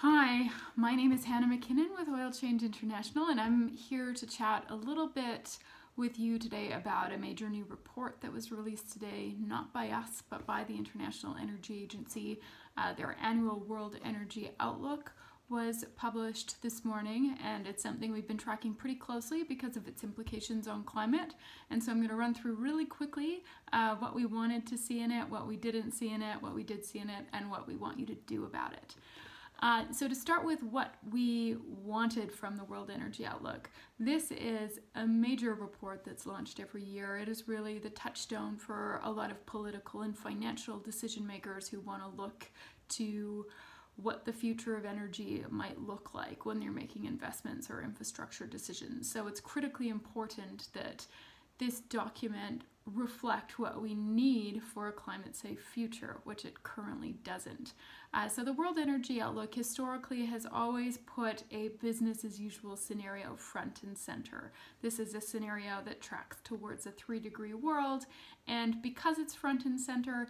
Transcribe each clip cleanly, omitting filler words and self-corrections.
Hi, my name is Hannah McKinnon with Oil Change International, and I'm here to chat a little bit with you today about a major new report that was released today, not by us, but by the International Energy Agency. Their annual World Energy Outlook was published this morning, and it's something we've been tracking pretty closely because of its implications on climate. And so I'm going to run through really quickly what we wanted to see in it, what we didn't see in it, what we did see in it, and what we want you to do about it. So to start with what we wanted from the World Energy Outlook, this is a major report that's launched every year. It is really the touchstone for a lot of political and financial decision makers who want to look to what the future of energy might look like when they're making investments or infrastructure decisions. So it's critically important that this document reflect what we need for a climate-safe future, which it currently doesn't. So the World Energy Outlook historically has always put a business-as-usual scenario front and center. This is a scenario that tracks towards a 3-degree world, and because it's front and center,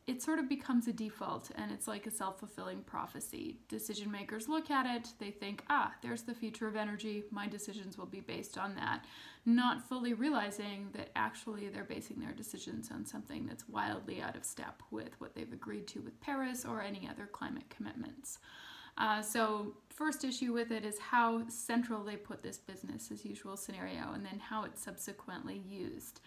it sort of becomes a default, and it's like a self-fulfilling prophecy. Decision makers look at it, they think, there's the future of energy, my decisions will be based on that, not fully realizing that actually they're basing their decisions on something that's wildly out of step with what they've agreed to with Paris or any other climate commitments. So first issue with it is how central they put this business as usual scenario, and then how it's subsequently used.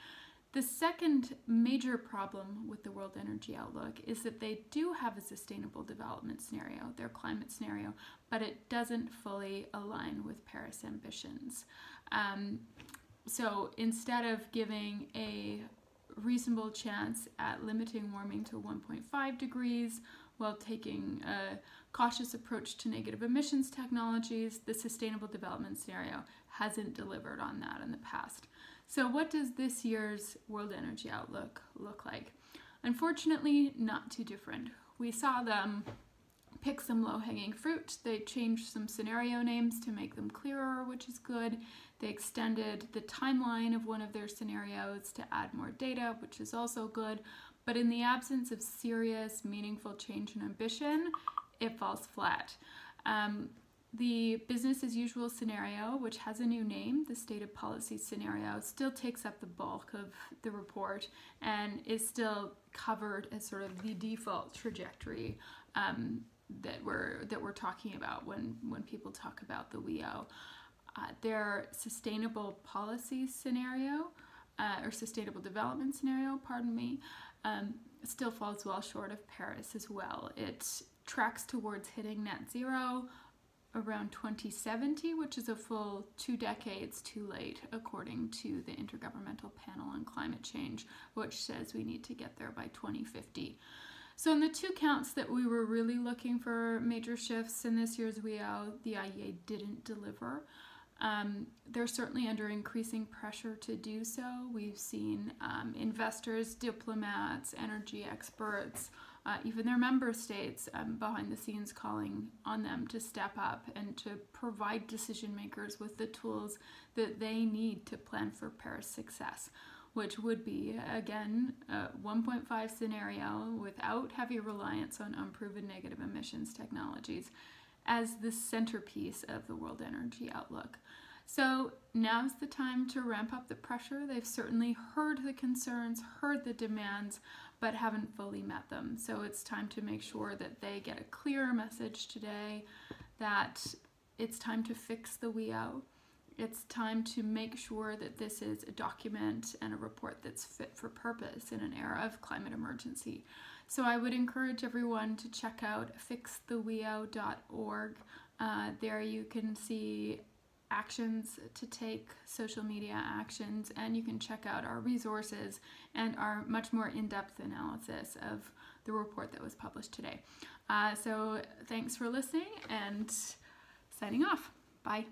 The second major problem with the World Energy Outlook is that they do have a sustainable development scenario, their climate scenario, but it doesn't fully align with Paris ambitions. So instead of giving a reasonable chance at limiting warming to 1.5 degrees while taking a cautious approach to negative emissions technologies, the sustainable development scenario hasn't delivered on that in the past. So what does this year's World Energy Outlook look like? Unfortunately, not too different. We saw them pick some low-hanging fruit. They changed some scenario names to make them clearer, which is good. They extended the timeline of one of their scenarios to add more data, which is also good. But in the absence of serious, meaningful change in ambition, it falls flat. The business-as-usual scenario, which has a new name, the stated policy scenario, still takes up the bulk of the report and is still covered as sort of the default trajectory that we're talking about when people talk about the WEO. Their sustainable policy scenario, or sustainable development scenario, pardon me, still falls well short of Paris as well. It tracks towards hitting net zero around 2070, which is a full 2 decades too late, according to the Intergovernmental Panel on Climate Change, which says we need to get there by 2050. So in the 2 counts that we were really looking for major shifts in this year's WEO, the IEA didn't deliver. They're certainly under increasing pressure to do so. We've seen investors, diplomats, energy experts, even their member states behind the scenes calling on them to step up and to provide decision makers with the tools that they need to plan for Paris success, which would be, again, a 1.5 scenario without heavy reliance on unproven negative emissions technologies as the centerpiece of the World Energy Outlook. So now's the time to ramp up the pressure. They've certainly heard the concerns, heard the demands, but haven't fully met them. So it's time to make sure that they get a clear message today that it's time to fix the WEO. It's time to make sure that this is a document and a report that's fit for purpose in an era of climate emergency. So I would encourage everyone to check out fixtheweo.org. There you can see actions to take, social media actions, and you can check out our resources and our much more in-depth analysis of the report that was published today. So thanks for listening, and signing off. Bye.